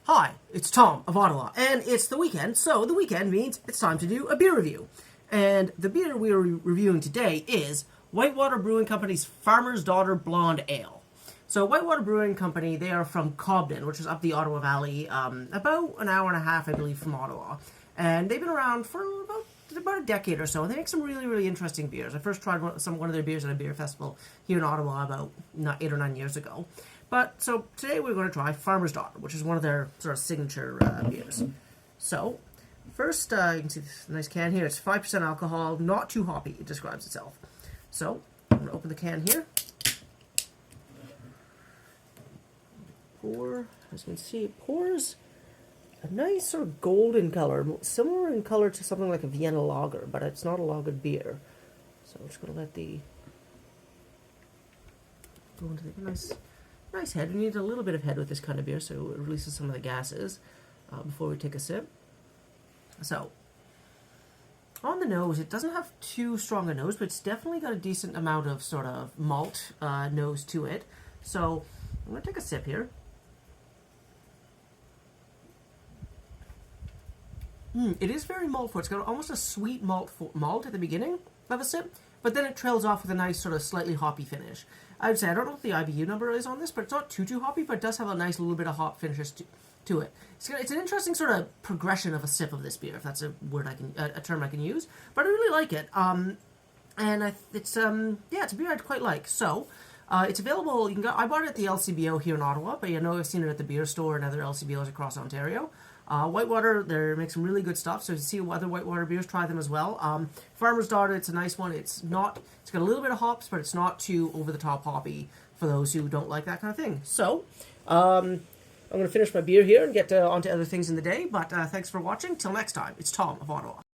Hi, it's Tom of Ottawa, and it's the weekend, so the weekend means it's time to do a beer review. And the beer we are reviewing today is Whitewater Brewing Company's Farmer's Daughter Blonde Ale. So Whitewater Brewing Company, they are from Cobden, which is up the Ottawa Valley, about an hour and a half, I believe, from Ottawa. And they've been around for about a decade or so. They make some really, really interesting beers. I first tried one of their beers at a beer festival here in Ottawa about 8 or 9 years ago. But, so, today we're going to try Farmer's Daughter, which is one of their sort of signature beers. So, first, you can see this nice can here. It's 5% alcohol, not too hoppy, it describes itself. So, I'm going to open the can here. Pour, as you can see, it pours a nice sort of golden color, similar in color to something like a Vienna lager, but it's not a lagered beer. So, I'm just going to let the... go into the nice head. We need a little bit of head with this kind of beer, so it releases some of the gases before we take a sip. So, on the nose, it doesn't have too strong a nose, but it's definitely got a decent amount of sort of malt nose to it. So, I'm going to take a sip here. It is very maltful. It's got almost a sweet malt at the beginning of a sip, but then it trails off with a nice sort of slightly hoppy finish. I would say, I don't know what the IBU number is on this, but it's not too hoppy, but it does have a nice little bit of hop finishes to it. It's an interesting sort of progression of a sip of this beer, if that's a term I can use. But I really like it. It's a beer I'd quite like. So, it's available. I bought it at the LCBO here in Ottawa, but I've seen it at the beer store and other LCBOs across Ontario. Whitewater, they make some really good stuff, so if you see other Whitewater beers, try them as well. Farmer's Daughter, it's a nice one. It's got a little bit of hops, but it's not too over-the-top hoppy for those who don't like that kind of thing. So, I'm going to finish my beer here and get on to other things in the day, but thanks for watching. Till next time, it's Tom of Ottawa.